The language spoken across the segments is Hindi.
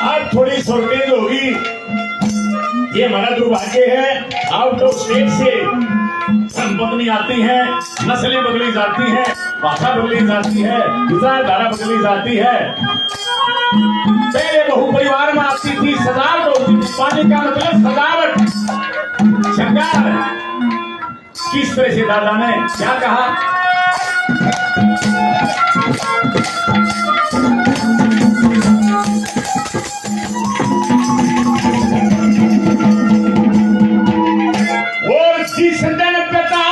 आज थोड़ी शॉर्टेज होगी, ये हमारा दुर्भाग्य है। आउट ऑफ स्टेट से संपत्ति आती है, नस्लें बदली जाती है, भाषा बदली जाती है, विचारधारा बदली जाती है। पहले बहु परिवार में आती थी, सजावट होती थी। पानी का मतलब सजावट, श्रृंगार। किस तरह से दादा ने क्या कहा? और जिस दिन पिता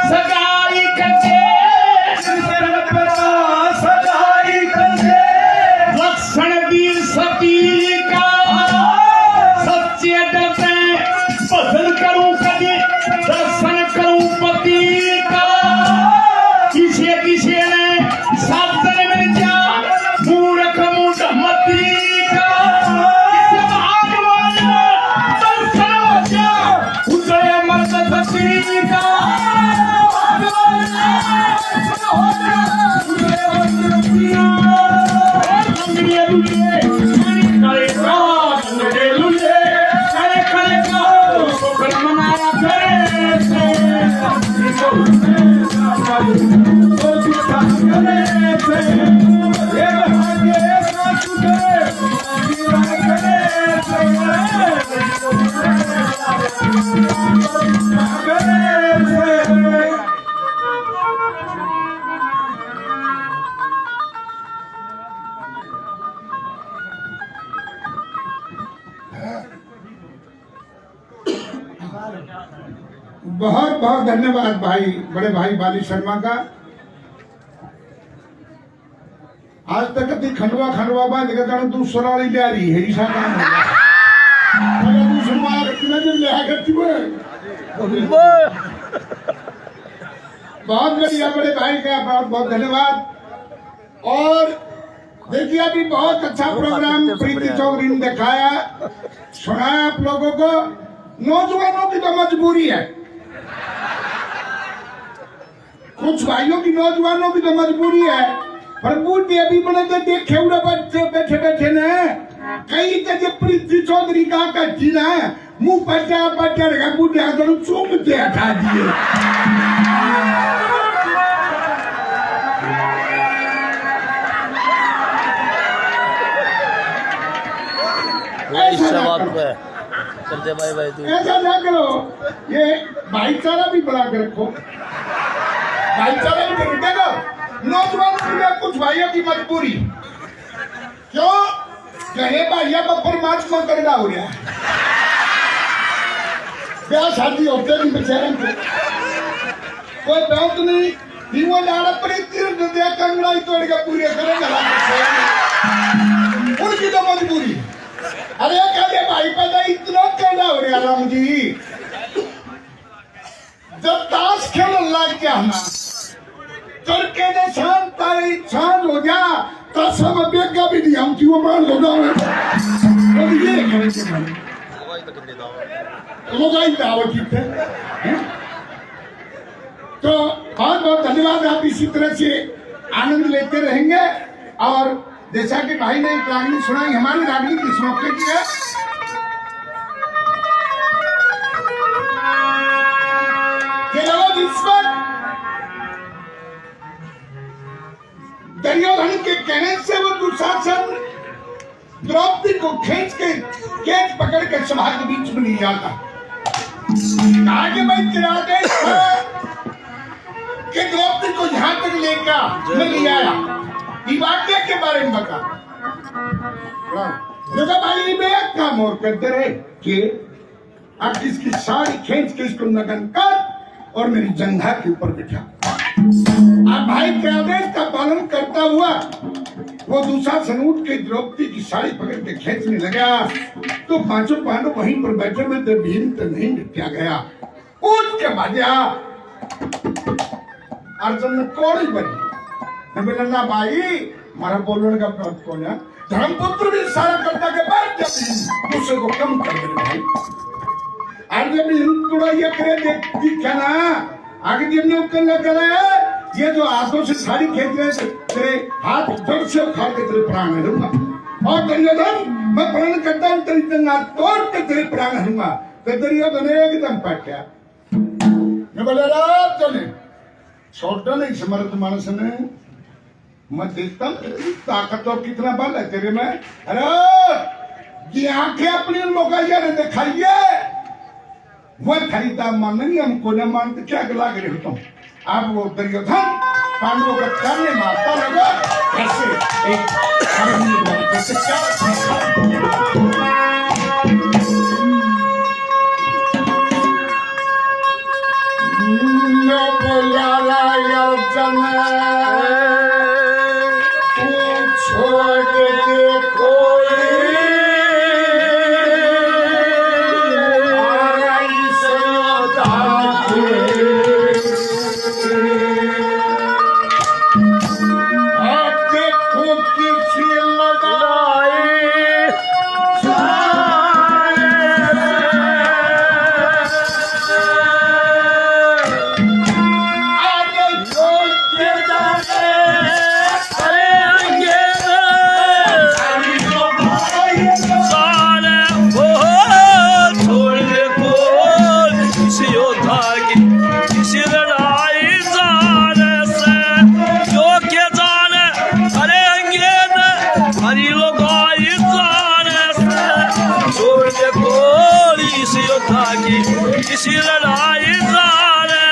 सगाई करके, लक्षण वीर सती का सच्चे डरते भजन करूं कभी, दर्शन करूं पति का। किसे किसे ने साधन में जा मूर्ख मूढ़ मती का। दर्शन हो जा उजड़े मर्द सती का। बहुत बहुत धन्यवाद भाई, बड़े भाई बाली शर्मा का। आज तक कभी खंडवा खंडवा बाद दूसरा वाली ले आ रही है, ईशा काम बहुत बढ़िया बड़े भाई का बहुत बहुत धन्यवाद। और देखिए अभी बहुत अच्छा प्रोग्राम प्रीति चौधरी ने दिखाया, सुनाया आप लोगों को। नौजवानों की तो मजबूरी है, कुछ भाइयों की नौजवानों की तो मजबूरी है, पर बूढ़े अभी बने तो देखे हुए बच्चे बैठे बैठे न कई जगह प्रीति चौधरी का कच्ची ना मुंह पचा पचा रखा, बूढ़े हाथों चूमते हटा दिए। ऐसा ना करो, ये भाईचारा भी बढ़ा के रखो, भाईचारा भी देखो। नौजवानों में कुछ भाइयों की मजबूरी क्यों कहे भाइया पर परमात्मा करना हो गया, ब्याह शादी होते नहीं बेचारे को, कोई बहुत नहीं वो लाड़ा पड़ी तीर दिया कंगड़ा तोड़ के पूरे करेगा उनकी तो मजबूरी। अरे कहते भाई पता इतना कहना हो रहा राम जी, जब ताश खेल लग गया ना चरके ने शांत हो जा तो सब बेगा भी दिया हम क्यों मान लो ना ये लगाई दावत कितने। तो बहुत बहुत धन्यवाद, आप इसी तरह से आनंद लेते रहेंगे। और जैसा कि भाई ने एक रागनी सुनाई, हमारी रागनी किस मौके की है? दुर्योधन के कहने से वो दुशासन द्रौपदी को खींच के केस पकड़ के सभा के बीच में नहीं जाता। कहा कि भाई तेरा आदेश है कि द्रौपदी को यहां तक लेकर मैं ले आया, वाक्य के बारे में बता। देखा भाई में एक काम और करते रहे कि अब इसकी साड़ी खींच के इसको नगन कर और मेरी जंघा के ऊपर बिठा। अब भाई के आदेश का पालन करता हुआ वो दुशासन उठ के द्रौपदी की साड़ी पकड़ के खींचने लगा तो पांचों पांडव वहीं पर बैठे में भीम तो नहीं निपटा गया। उठ के भाजा अर्जुन ने कोड़ी बनी बोला ना भाई मारा बोलने का बात कौन है। धर्मपुत्र भी सारा करता के बाद जब दूसरे को कम कर दे भाई अर्जुन थोड़ा ये करे देखा ना आगे जब ने उकल करे ये जो हाथों से साड़ी खींच रहे थे तेरे हाथ जड़ से उखाड़ के तेरे प्राण हरूंगा और दुर्योधन मैं प्रण करता हूँ तेरी जंगा तोड़ के तेरे प्राण हरूंगा तो दुर्योधन एकदम पटया मैं बोले रात चले छोटा नहीं समर्थ मानस ने मैं देखता हूँ ताकत और कितना बल है तेरे में। अरे ये आंखें अपनी लोकाइया ने दिखाइए वह खरीदा मानेंगे हमको न मानते क्या गला गिरे होता हूँ। अब वो दुर्योधन पांडवों का करने मारता लगा कैसे एक कैसे क्या छोड़ दे कोई किसी लड़ाई जाने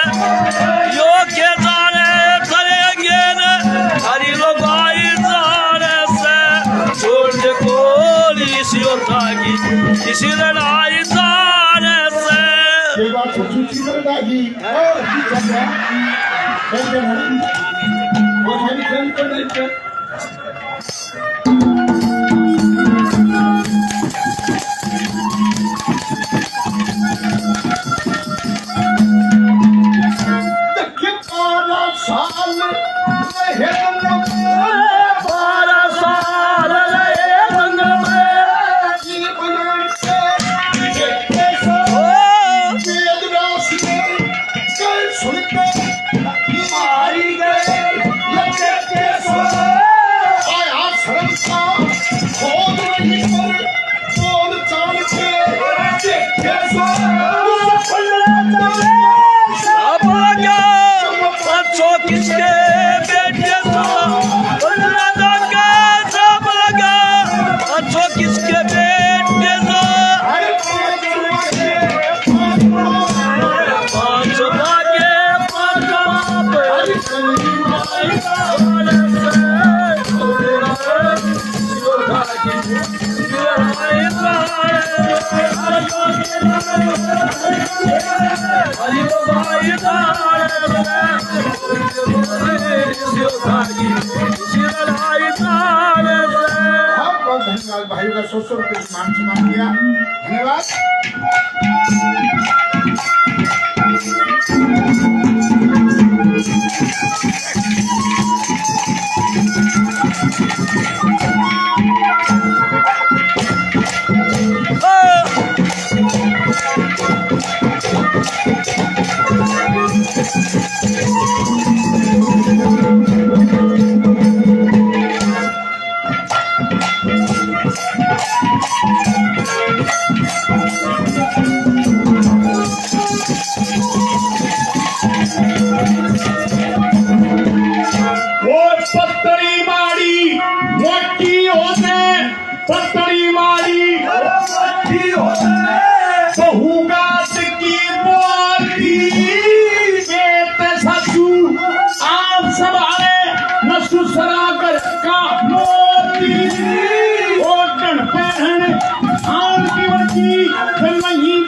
योग्य जाने करेंगे न हरी लगाई जाने से छोड़ दे कोई इसी योद्धा की किसी लड़ाई जाने से ये बात सोची थी लड़ाई और की चल रहा है वो हमारी फ्रेंड को नहीं कर धन्यवाद भाइयों का 100 रुपये मान सम्मान किया धन्यवाद।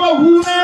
बहू ने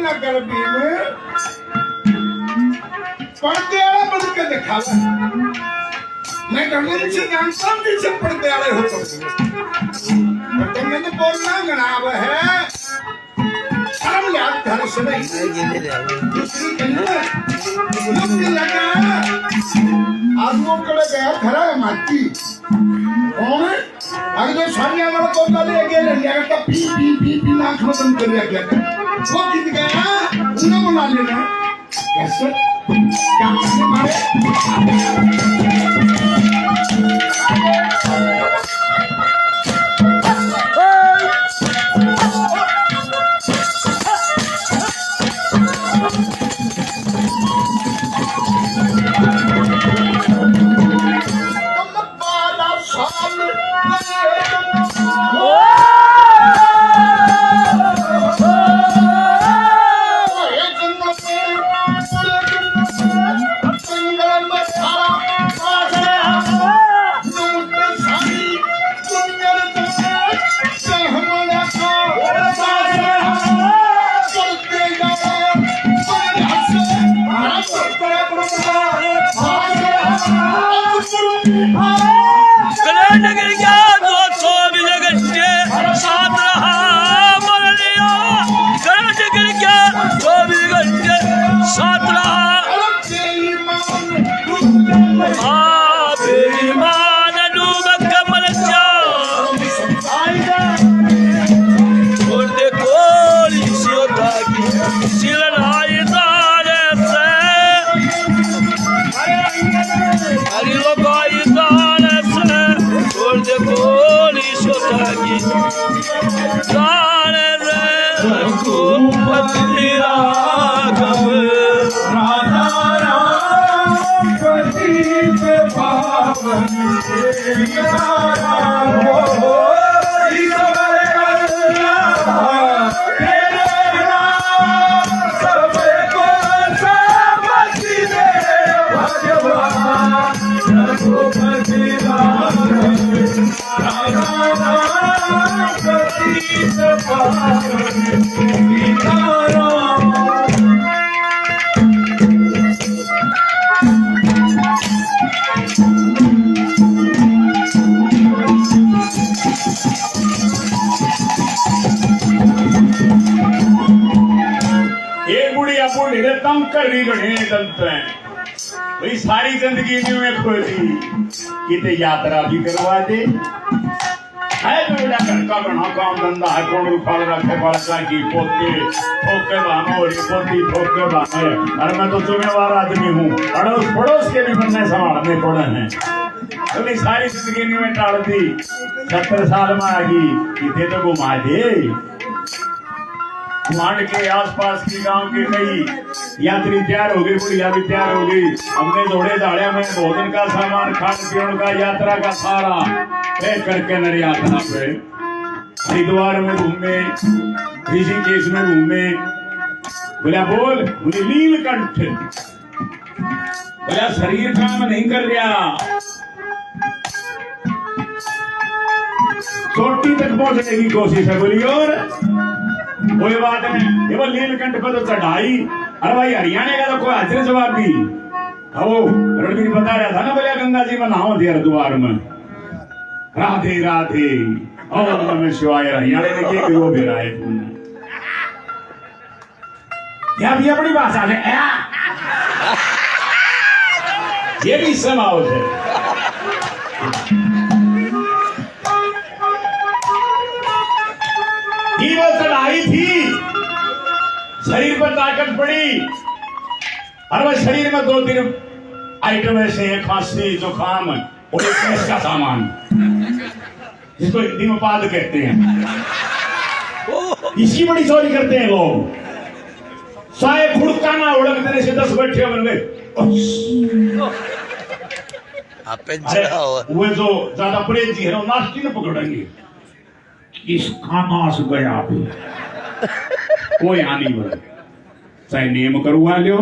नगर में पर्दे वाला बन के दिखावा। मैं गणेश से जानता हूँ कि सब पर्दे वाले हो तो मैंने बोलना गणाब है शर्म याद घर से नहीं दूसरी कहीं लगा आदमों कड़े गया खरा है माटी कौन है अगर सामने वाला को ले गया लड़िया का पी नाक में बंद कर दिया वो कित गया उन्हें बुला लेना कैसे क्या करने मारे भाई सारी जिंदगी में खोली किते यात्रा भी करवा दे है तो बेटा घर का बना काम धंधा है कौन उखाड़ रखे बड़ा की पोते ठोके बानो और पोती ठोके बानो और मैं तो जिम्मेवार आदमी हूँ अड़ोस पड़ोस के भी बन्ने संभालने पड़े हैं तो सारी जिंदगी में टाल दी 70 साल में आ गई किते तो घुमा दे कुमांड के आसपास की गांव के कई यात्री तैयार हो गई बुढ़िया भी तैयार हो गई हमने दौड़े दाड़िया में भोजन का सामान खान पीने का यात्रा का सारा पैक करके नर यात्रा पे हरिद्वार में घूमे ऋषिकेश में घूमे बोला बोल बोले नीलकंठ बोला शरीर काम नहीं कर रहा चोटी तक पहुंचने की कोशिश है बोली और कोई बात नहीं ये वो नीलकंठ पर तो चढ़ाई अरे भाई हरियाणा का तो कोई हाजिर जवाब भी रणवीर बता रहा था ना बोलिया गंगा जी में नहाओ दिया हरिद्वार में राधे राधे और नमः शिवाय हरियाणा में क्या वो भी रहा है क्या भी अपनी भाषा है ये भी समाओ है वो चढ़ाई थी शरीर पर ताकत पड़ी और वह शरीर में 2-3 आइटम ऐसे हैं खांसी जुकाम और एक गैस का सामान जिसको हिंदी में पाद कहते हैं इसकी बड़ी चोरी करते हैं लोग साए खुड़का ना उड़क देने से 10 बैठे बन गए आप अरे वो जो ज्यादा पड़े जी है ना नाश्ती न पकड़ेंगे इस खाना से गया भी कोई आनी बड़े चाहे नियम करवा लो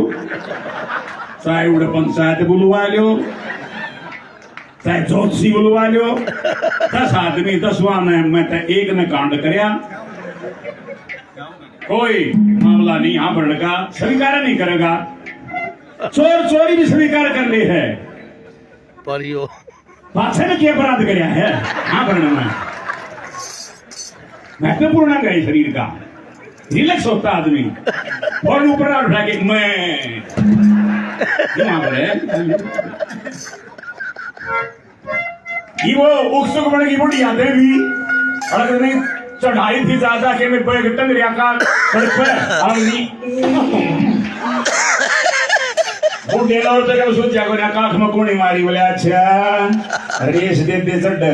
चाहे उड़े पंचायत बुलवा लो चाहे ज्योतिषी बुलवा लो 10 आदमी 10वां मैं तो एक ने कांड करया कोई मामला नहीं यहाँ बढ़ने का स्वीकार नहीं करेगा चोर चोरी भी स्वीकार कर ली है परियो बादशाह ने क्या अपराध कराया है हाँ बढ़ने में महत्वपूर्ण अंग है शरीर का रिलैक्स होता आदमी और ऊपर उठा के मैं ये वो उत्सुक बन की बुढ़ी आते भी अड़क नहीं चढ़ाई थी ज्यादा के मैं पैर टंग रिया का सड़क पे वो डेला और तक सोच जागो ना काख में कोनी मारी बोले अच्छा रेस दे दे चढ़ल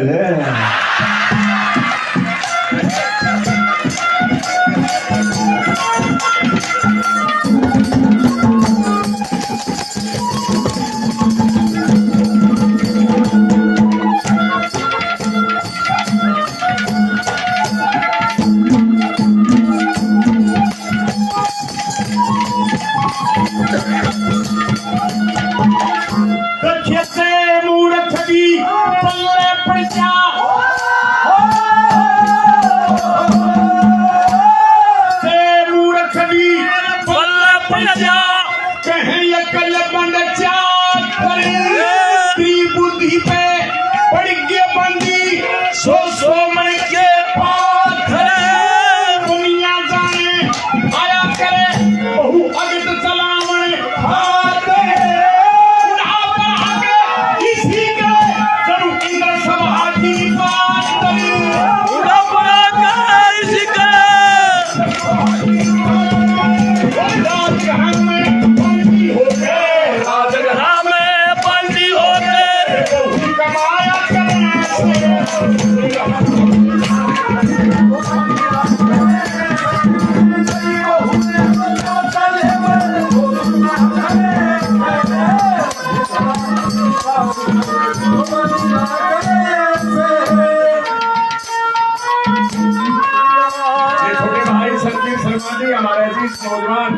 नौजवान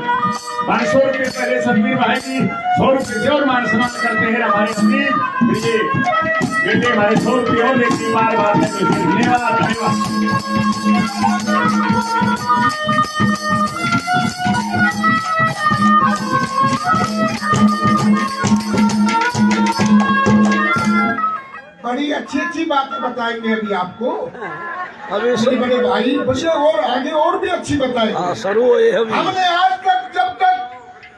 500 रुपये पहले सतबीर भाई जी 100 रुपये से और मान सम्मान करते हैं हमारे अमीर बेटे हमारे 100 रुपये और देखिए बार बार धन्यवाद बड़ी अच्छी अच्छी बातें बताएंगे अभी आपको अभी बड़े भाई बच्चे और आगे और भी अच्छी बताएंगे शुरू हुए हमने आज तक जब तक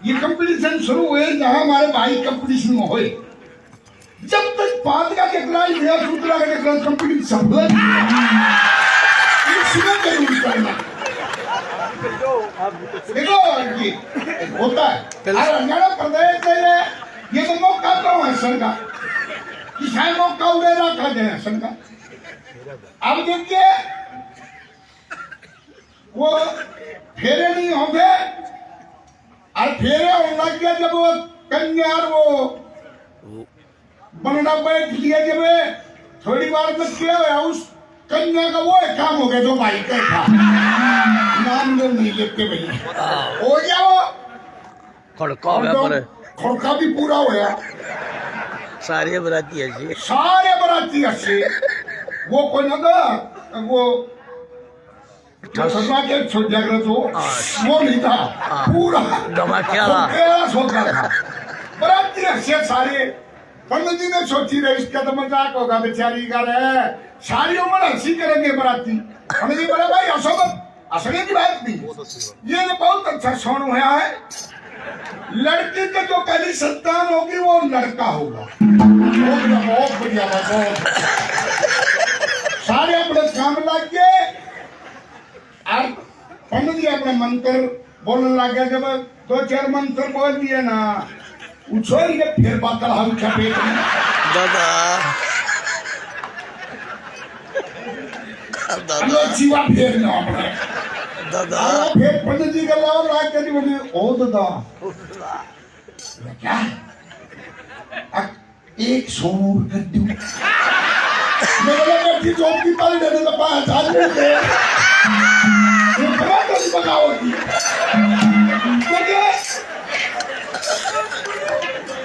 ये कंपटीशन शुरू हुए जहाँ हमारे भाई कंपटीशन में हुए जब तक पादका के खिलाफ या सूत्रा के खिलाफ कंपटीशन सफल इसमें जरूर करना देखो ये होता है हरियाणा प्रदेश में ये तो मौका कौन है सर का किसान मौका उड़े रखा जाए सर का अब देखिए वो फेरे नहीं होंगे और फेरे होने लग गया जब वो कन्या वो बनना बैठ लिया जब थोड़ी बार में क्या हुआ उस कन्या का वो एक काम हो गया जो भाई का था नाम लोग नहीं लेते भैया हो गया वो खड़का भी पूरा होया सारे बराती अच्छे सारे बराती अच्छे वो कोई ना वो ससुरा के जागृत हो वो नहीं था पूरा सोचा था बराती अच्छे सारे पंडित जी ने सोची रहे इसका तो मजाक होगा बेचारी का रहे सारी उम्र हंसी करेंगे बराती पंडित जी बोले भाई हंसो मत हंसने की बात नहीं ये बहुत अच्छा सोनू है लड़की के जो पहली संतान होगी वो लड़का होगा बहुत बढ़िया बहुत सारे अपने काम लग गए और पंडित जी अपने मंत्र बोलने लग गया जब 2-4 मंत्र बोल दिए ना उछोल के फिर बात हम चपेट में दादा जीवा फिर ना अपने दादा फिर पंडित जी का लाभ ला के बोले ओ दादा क्या एक सोनूर कर दूं। मैं बोला कि जॉब की पाली देने का 5,000 दे। ये बड़ा तो बगाओगी।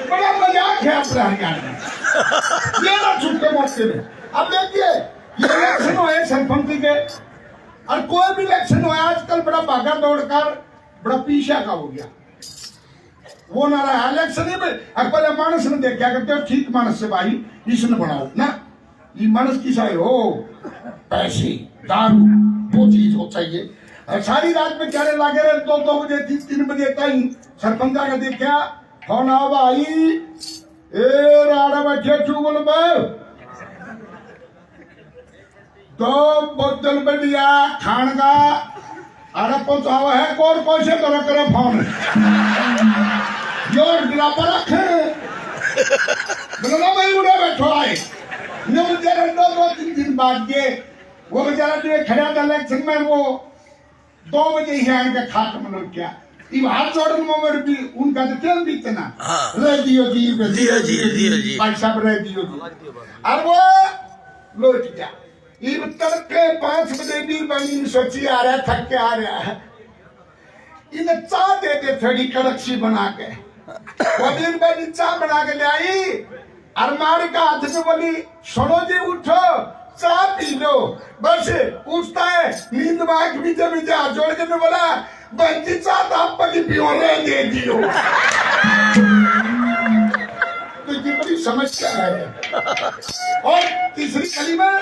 बड़ा मजाक है अपना हरियाणा। ये ना छुट्टे मौके में। अब देखिए ये इलेक्शन हुए सरपंच के और कोई भी इलेक्शन हुआ आजकल बड़ा भागा दौड़कर बड़ा पीछा का हो गया। वो ना रहा इलेक्शन में पहले मानस ने देखा करते हो ठीक मानस से भाई इसने बनाओ ना ये मानस की साई हो पैसे दारू वो चीज हो चाहिए और सारी रात में क्या लागे रहे 2 बजे 3 बजे तक सरपंच का देखा फोन आओ भाई ए राड़ा बैठे चू बोल तो बोतल बढ़िया खान का अरे पहुंचाओ है कौन कौन से करो करो फोन योर गिरापा रखे बोलो भाई उड़े बैठो आए ये बेचारा 2-3 दिन बाद ये वो बेचारा जो खड़ा था इलेक्शन में वो 2 बजे ही आएंगे खाट में क्या ये हाथ जोड़न में भी उनका तो तेल भी तना रह दियो जी भाई साहब रह दियो जी और वो लौट जा ये तड़के 5 बजे भी बनी सोची आ रहा थक के आ रहा है इन्हें चाय देते थोड़ी कड़क सी बना के वो दिन बनी चाय बना के ले आई और मार का हाथ में बोली सुनो जी उठो चाय पी लो बस उठता है नींद बाग बीचे बीचे हाथ जोड़ के बोला बंदी चाय तो आप पति पियोने दे दियो तो ये बड़ी समस्या है और तीसरी कली में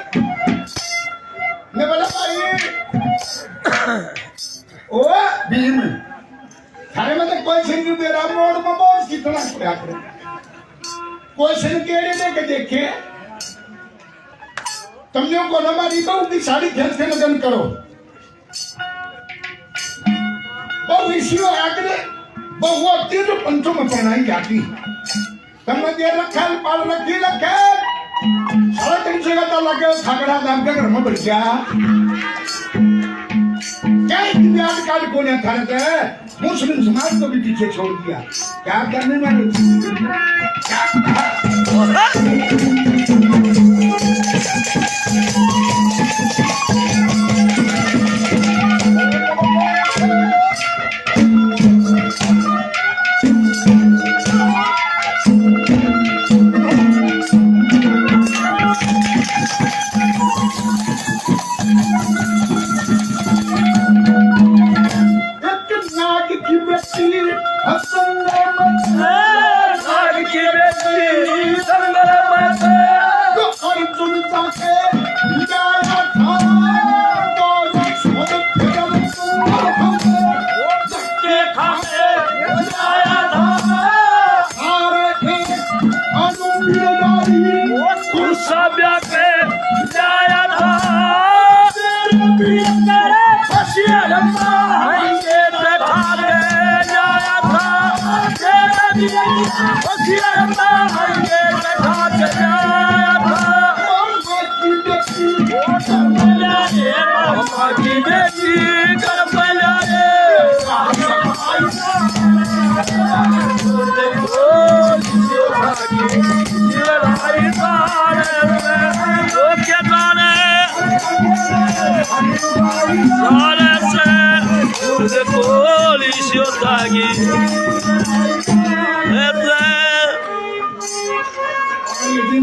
मैं बोला भाई ओ भीम थारे में तो कोई सिंह दे रहा मोड़ में बहुत कितना क्या करे कोई सिंह केड़े दे के देखे तुम लोग को हमारी बहू की साड़ी खींच के लगन करो बहु इसी आगे बहु होती है जो पंचों में पहनाई जाती तुमने दे रखा है पाल रखी रखे सारा दिन से कहता लगे खगड़ा दाम के घर में बढ़ गया क्या इतनी कार्ड को नहीं थाने थे मुस्लिम समाज को भी पीछे छोड़ दिया क्या करने में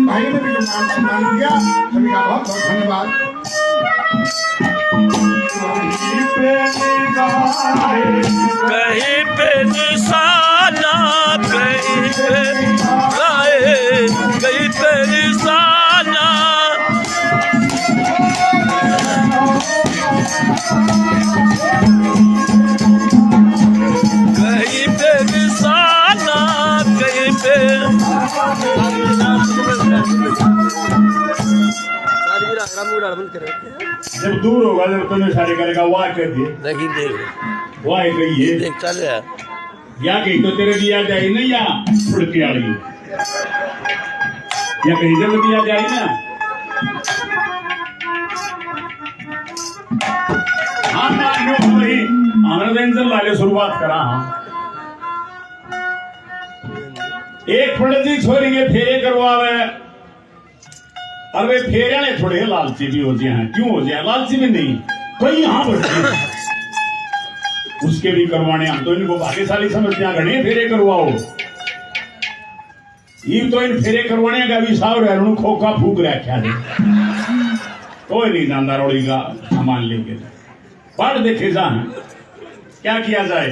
भाई ने भी नाम सम्मान दिया सभी का बहुत बहुत धन्यवाद कहीं पे निशाना कहीं पे गाए कहीं पे निशाना कहीं पे निशाना कहीं पे जब दूर होगा जब तुम्हें सारे करेगा वाह कर दिए नहीं देख वाह कहिए देख चल या कहीं तो तेरे दिया जाए ना या उड़ के आ रही या कहीं जब दिया जाए ना हाँ वही आनंद वाले शुरुआत करा हाँ एक पंडित जी छोरी के फेरे करवावे, और वे फेरे ने थोड़े लालची भी हो जाए हैं। क्यों हो जाए लालची भी नहीं, कोई यहाँ बढ़ती उसके भी करवाने। हम तो इनको भाग्यशाली समझते हैं, घने फेरे करवाओ। ये तो इन फेरे करवाने का भी सावर है, खोखा फूक रखा दे, कोई नहीं जानता रोड़ी का सामान लेके। पढ़ देखे जा क्या किया जाए।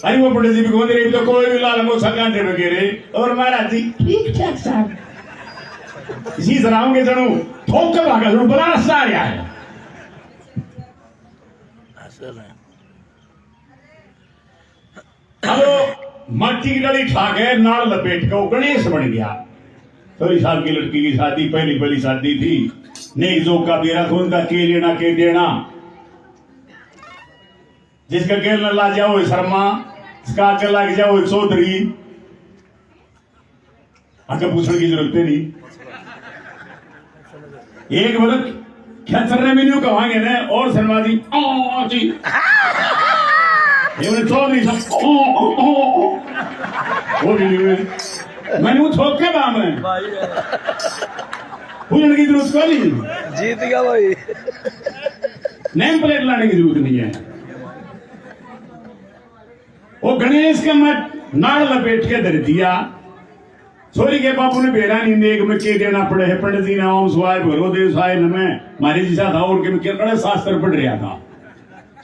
अरे वो पंडित जी भी बोल रहे तो कोई भी लाल अंगूठा कांटे वगैरह, और महाराज जी ठीक ठाक साहब इसी जनाओं के जनू ठोक कर भागा जरूर बड़ा रास्ता आ रहा है। अब मट्टी की डली ठाक है, नाल लपेट कर गणेश बन गया। थोड़ी साल की लड़की की शादी, पहली शादी थी। नेक जोक का बेरा खून का के लेना के देना, जिसका केल न ला जाओ शर्मा, इसका आकर लग जाओ चौधरी। आगे पूछने की जरूरत नहीं। एक बरक क्या चल रहे मेन्यू कहांगे ना, और शर्मा जी जी ये चौधरी सब वो मैंने छोड़ के बाम है पूछने की जरूरत को नहीं। जीत गया भाई। नेम प्लेट लाने की जरूरत नहीं है। वो गणेश का मत नाड़ लपेट के धर दिया। छोरी के बापू ने बेरा नहीं नेक में के देना पड़े है। पंडित जी ने ओम स्वाय भगवदेव स्वाय नमः मारे जी साथ और के कड़े शास्त्र पढ़ रहा था,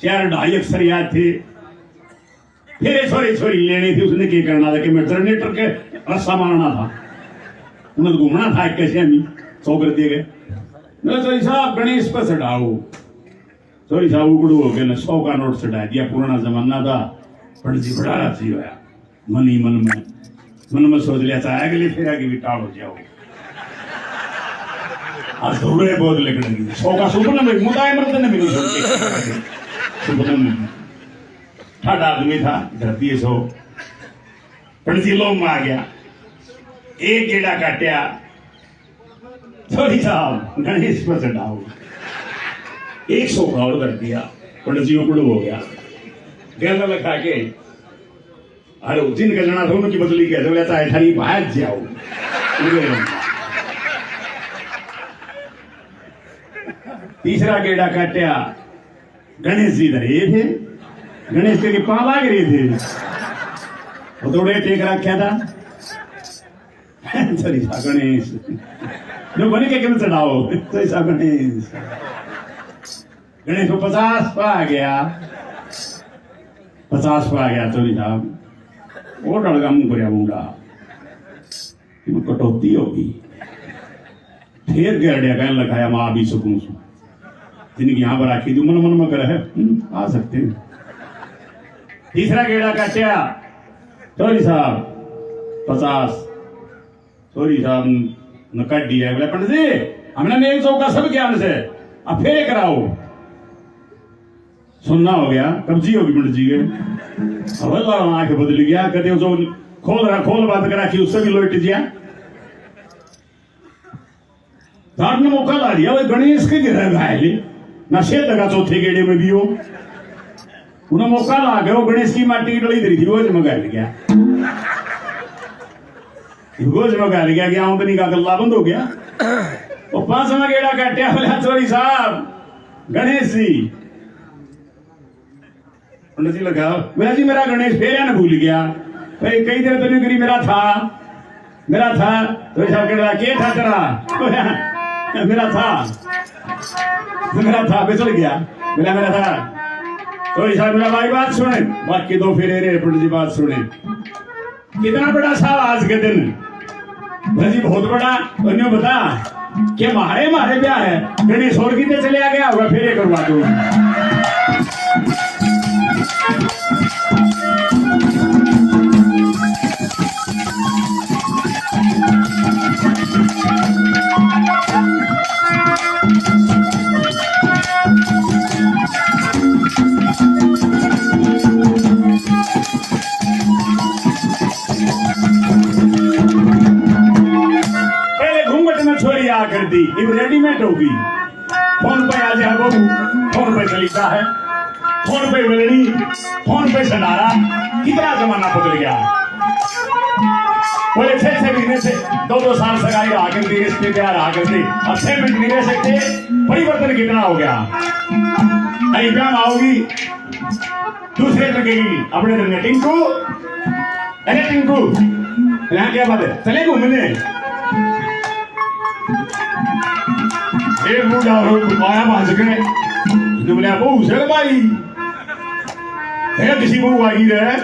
4-2.5 अक्षर याद थे। फिर छोरी लेनी थी, उसने क्या करना था कि मैं जनरेटर के रस्सा मारना था, उन्हें घूमना था कैसे नहीं 100 कर दिए गए। मैं छोरी साहब गणेश पर चढ़ाओ। छोरी साहब उगड़ू हो गए ना, 100 का नोट चढ़ा दिया। पुराना जमाना था, पंडित जी बड़ा राजी होया। मन ही मन में सोच लिया था अगले फिर आगे भी टाल हो जाओ। आज धोरे बहुत लगने 100 का सुपना में मुदाय मरते ने भी नहीं सोचे। सुपना में ठाडा आदमी था, धरती 100 पंडित जी लोग में आ गया, एक गेड़ा काटिया। छोरी साहब गणेश पर चढ़ाओ, 100 का और कर दिया। पंडित जी उकड़ू हो गया, गला लगा के अरे जिनका जना था उनकी बदली क्या तो लेता है थारी भाग जाओ। तीसरा गेड़ा काटिया, गणेश जी धरे थे, गणेश के पांव लाग रहे थे, वो थोड़े टेक रखा था। सॉरी सा गणेश जो बने के केवल चढ़ाओ, सॉरी सा गणेश। गणेश को 50 पर आ गया, 50 पर आ गया। चोरी साहब वो डलगा मुंह कर मुंडा कटौती होगी। फिर गरडिया कहने लगाया माँ भी सुकून सु जिनकी यहाँ पर आखी मन मन में कर है आ सकते हैं। तीसरा गेड़ा काटिया, चोरी साहब 50। चोरी साहब ने काट दिया। बोले पंडित जी हमने नेक चौका सब ज्ञान से अब फेरे कराओ। सुनना हो गया, कब्जी होगी पंडित जी के। अब आंख बदल गया, कहते जो खोल बात करा कि उससे भी लोट दिया। ने मौका ला दिया, वो गणेश के गिर घायले नशे लगा चौथे गेड़े में भी हो। उन्हें मौका ला गया, वो गणेश की माटी की डली धरी थी, गोज में गाल गया। गोज में गाल गया कि आमदनी का गल्ला बंद हो गया। वो 5वां गेड़ा काटिया। बोला चोरी साहब गणेश जी। पंडित जी लगा, मेरा जी मेरा गणेश फेरिया ने भूल गया। भाई कई देर तो नहीं करी, मेरा था। तो साहब कह रहा क्या था तेरा? मेरा था बेचल गया। मेरा था। तो साहब मेरा भाई बात सुने, बाकी 2 फेरे रे। पंडित जी बात सुने, कितना बड़ा साहब आज के दिन? भाई जी बहुत बड़ा। तो बता कि मारे ब्याह है, गणेश और कितने चले आ गया होगा, फेरे करवा दो। कर दी अब रेडीमेड होगी। फोन पे आ जाए बाबू, फोन पे खलीफा है, फोन पे वेलड़ी, फोन पे सनारा। कितना जमाना बदल गया। बोले 6 महीने से 2 साल सगाई रहा करती, रिश्ते प्यार रहा करती, अब 6 मिनट नहीं रह सकते। परिवर्तन कितना हो गया। अरे क्या आओगी दूसरे लगेगी अपने तरह में। टिंकू, अरे टिंकू यहाँ क्या बात है, चले घूमने। एक बूढ़ा आया भाज के तो बोले आप उसे भाई किसी को आई रहे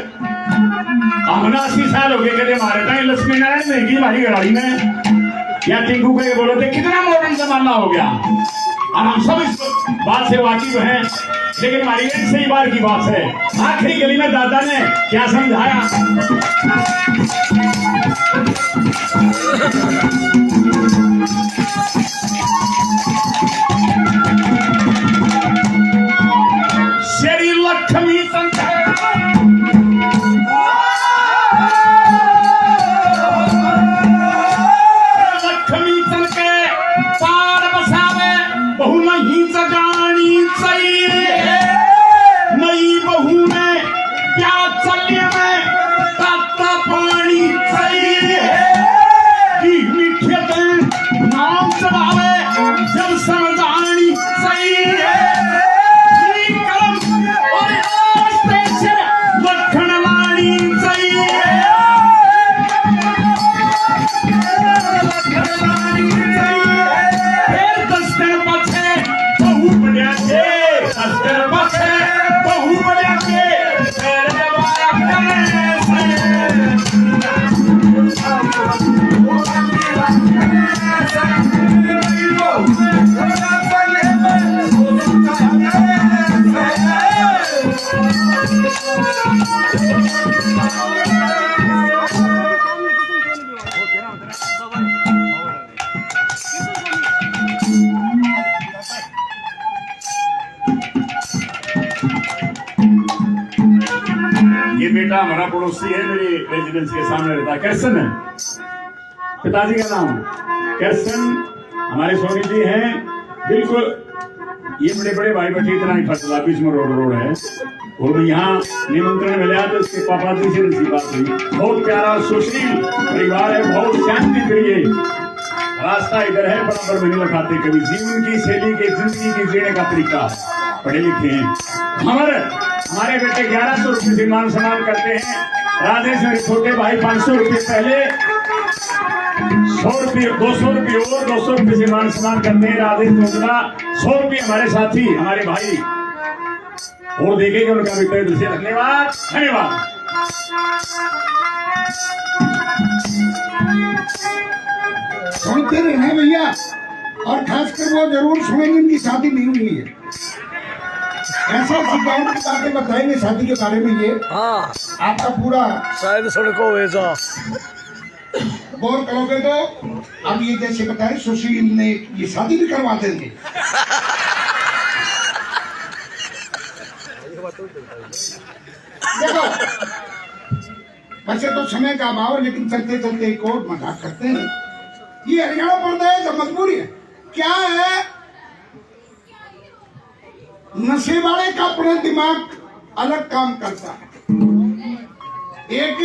हमने 80 साल हो गए कहते मारे था लक्ष्मी नारायण महंगी हमारी गाड़ी में। या टिंकू को बोलो थे कितना मॉडर्न जमाना हो गया। और हम सब इस बात से वाकिफ हैं, लेकिन हमारी एक सही बार की बात है। आखिरी गली में दादा ने क्या समझाया। श्री लक्ष्मी ये बेटा हमारा पड़ोसी है, मेरी रेजिडेंस के सामने रहता है। कैसन है पिताजी का नाम, कैसन। हमारे सोनी जी हैं बिल्कुल। ये बड़े बड़े भाई बच्चे इतना ही फसला बीच में रोड है। वो भी यहाँ निमंत्रण मिला तो इसके पापा जी से बात हुई। बहुत प्यारा सुशील परिवार है, बहुत शांति प्रिय। रास्ता इधर है, बराबर में नहीं लखाते कभी। जीवन की शैली के जिंदगी के जीने का तरीका पढ़े लिखे हैं। हमारे बेटे 1100 रुपये से मान सम्मान करते हैं। राजेश मेरे छोटे भाई 500 रुपये पहले, 100 रुपये 200 रुपये और 200 रुपये से मान सम्मान करते हैं। राजेश दूसरा 100 रुपये हमारे साथी हमारे भाई और देखेंगे उनका भी तय दिल से धन्यवाद धन्यवाद। सुनते रहना भैया, और खासकर वो जरूर सुनेंगे इनकी शादी नहीं हुई है। ऐसा सिद्धांत की बातें बताएंगे शादी के बारे में। ये आपका पूरा शायद सड़कों वैसा गौर करोगे तो अब ये जैसे बताए सुशील ने ये शादी भी करवा देंगे। देखो वैसे तो समय का अभाव है, लेकिन चलते चलते एक और मजाक करते हैं। ये हरियाणा प्रदेश मजबूरी है क्या है। नशे वाले का अपना दिमाग अलग काम करता है। एक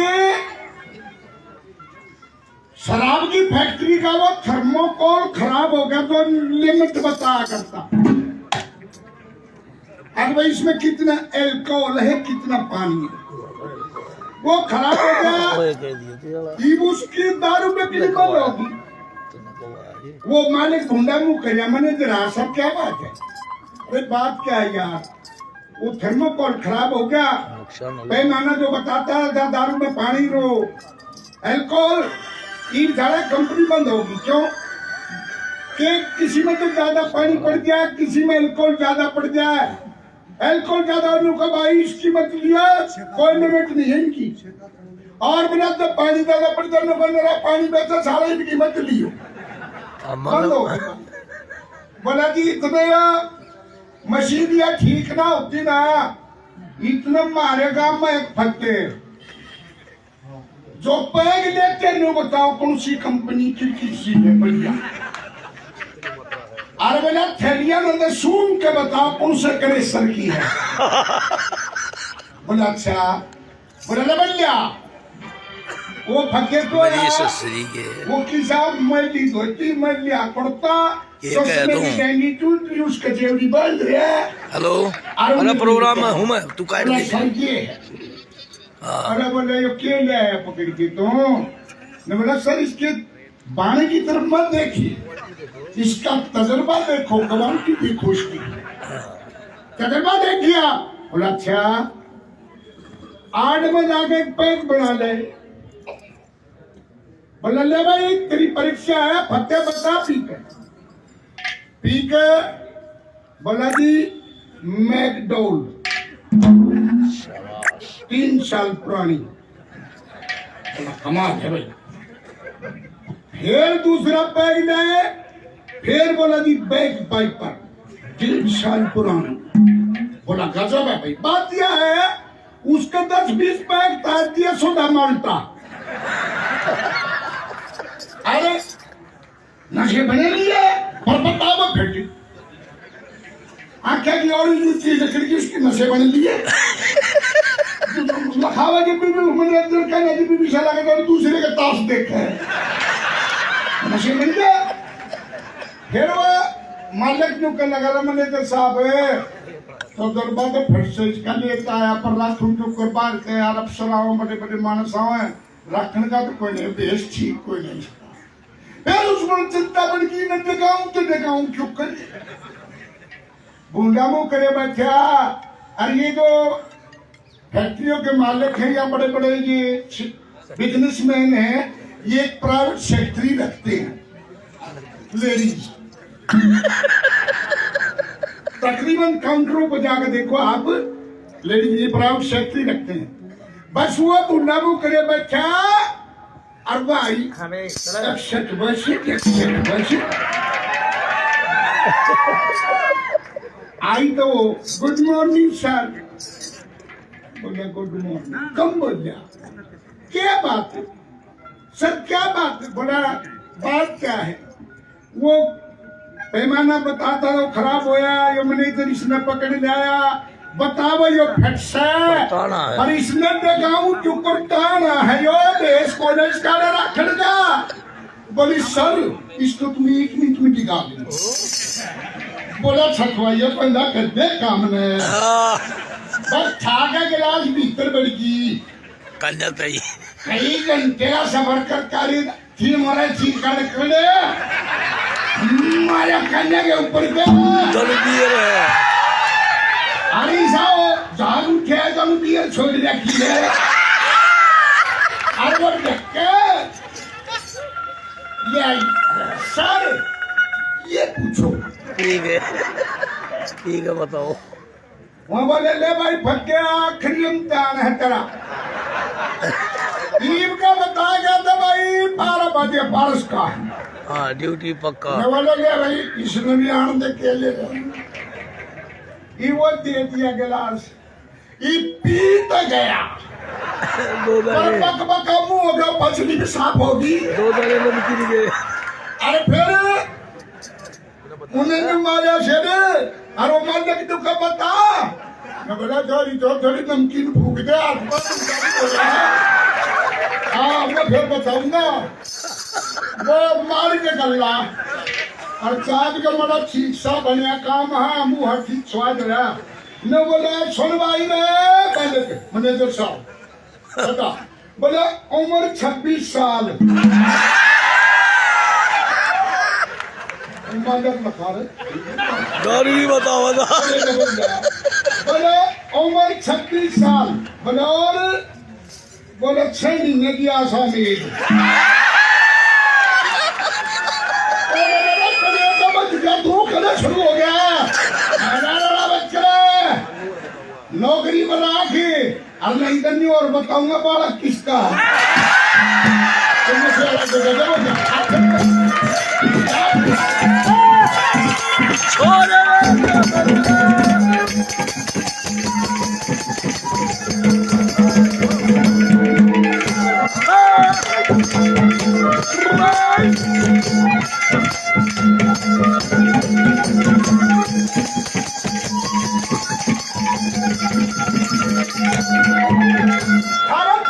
शराब की फैक्ट्री का वो थर्मोकोल खराब हो गया तो लिमिट बताया करता। अब भाई इसमें कितना एल्कोहल है कितना पानी है, वो खराब हो गया। उसकी दारू में कितनी बंद होगी। वो मालिक ढूंढा मुंह कर मैंने जरा सब क्या बात है। अरे बात क्या है यार, वो थर्मोकोल खराब हो गया। पैमाना जो बताता है दारू में पानी रो एल्कोहल, तीन सारा कंपनी बंद होगी। क्यों कि किसी में तो ज्यादा पानी पड़ जाए, किसी में अल्कोहल ज्यादा पड़ जाए। अल्कोहल ज्यादा होने का भाई इसकी मत लिया, कोई लिमिट नहीं है इनकी। और बिना तो पानी ज्यादा पड़ जाने का पानी बेचा सारा इनकी मत लियो, बंद हो गया। बोला जी इतने मशीन या ठीक ना होती ना, इतना मारे गांव में एक फटे जो पैग लेते नहीं बताओ कौन सी कंपनी की किसी ने बढ़िया। अरे बोला थैलिया ने सुन के बताओ कौन से करेसर की है। बोला अच्छा, बोला बढ़िया वो फके तो बड़ी यार, ससुरी के वो की साहब मल्ली धोती मल्ली कुर्ता ये कह दूं। ससुरी टूट उसका जेवड़ी बंद रहा है। हेलो अरे प्रोग्राम में हूँ मैं तू काट बोला दे सर ये है। हाँ अरे बोले ये क्यों ले आया पकड़ के तो ने बोला सर इसके बाणे की तरफ मत देखिए, इसका तजर्बा देखो, कमाल की देखो इसकी तजर्बा देखिए। बोला अच्छा 8 में जाके एक पैक बना ले। बोला ले भाई तेरी परीक्षा है, फतेह बता पी के बोला जी मैकडोल 3 साल पुरानी। बोला कमाल है भाई। फिर दूसरा बैग लाए, फिर बोला जी बैग पाइपर 3 साल पुरानी। बोला गजब है भाई। बात यह है उसके 10-20 बैग तार दिया सोडा माल्टा। अरे नशे बने नहीं है पर बताओ फेंकी आख्या की और चीज खिड़की उसकी नशे बने लिए लखावा के मनोरंजन करने की भी शाला का दूसरे का ताश देखे नशे बन गया। फिर वो मालिक जो कर लगा मैनेजर साहब है तो दरबार तो फिर से इसका लेता है पर रातों के ऊपर बाहर के यार अफसराओं बड़े बड़े मानस आए रखने का तो कोई नहीं, बेस ठीक कोई नहीं। फिर उसमें चिंता बन की न जगाऊं क्यों कर बूंदा मुंह करे बैठा। अरे ये जो फैक्ट्रियों के मालिक हैं या बड़े बड़े ये बिजनेसमैन हैं, ये एक प्राइवेट फैक्ट्री रखते हैं लेडीज। तकरीबन काउंटरों पर जाकर देखो आप, लेडीज ये प्राइवेट फैक्ट्री रखते हैं। बस वो बूंदा मुंह करे बैठा और भाई 61 वर्ष आई तो गुड मॉर्निंग सर। बोले गुड मॉर्निंग। कम बोल गया क्या बात है सर, क्या बात है? बोला बात क्या है? वो पैमाना बताता तो खराब होया, ये मैनेजर इसने पकड़ लिया, बताओ यो फट से और इसने देखाऊं क्यों करताना है यो देश को नहीं इसका रखना। बोली सर इसको तुम 1 मिनट में दिखा दो। बोला छठवाइया पहला कर दे काम ने बस छाका गिलास भीतर बड़की कन्या तई कई घंटे का सफर कर थी मारा थी कर खड़े मारा कन्या के ऊपर पे चल दिए रे अरे साहब जाग उठे चलो दिया छोड़ रखी है। अरे वो धक्के ये सर ये पूछो ठीक है बताओ। वहाँ बोले ले भाई फट गया आखिरी इम्तिहान है तेरा। ईब का बताया गया था भाई 12 बजे बारिश का। हाँ ड्यूटी पक्का। मैं बोले ले भाई इसने भी आन दे के ले वो दे दिया गिलास, ये पीता गया पर बक बका मुंह हो गया, पछली भी साफ होगी 2 दाने नमकीन के। अरे फिर उन्हें भी मारा शेरे और वो मारने की दुख बता। मैं बोला थोड़ी नमकीन फूक दे हाँ मैं फिर बताऊंगा। वो मार के गल्ला और चाँद का बड़ा ठीक सा बढ़िया काम है, मुँह हर ठीक स्वाद रहा। न बोला सुन भाई रे मैनेजर साहब बता। बोला उम्र 26 साल गाड़ी बताओ ना। बोले उम्र 26 साल बोले और बोले 6 महीने की आसामी शुरू हो गया बच्चे नौकरी बना के अब नहीं करनी और बताऊंगा बालक किसका भारत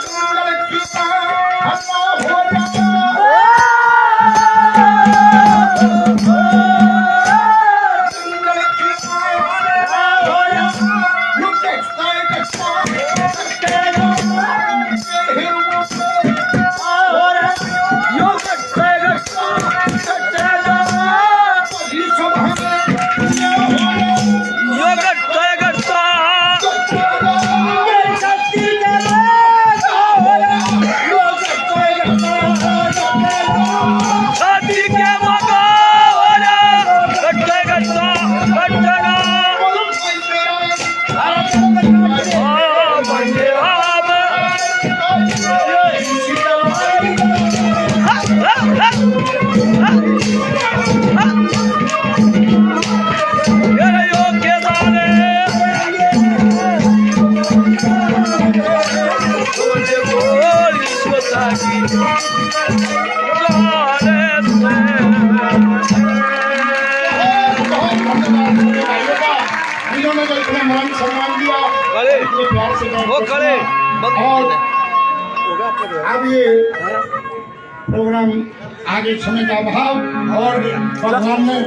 अब ये प्रोग्राम आगे समय का अभाव और भगवान ने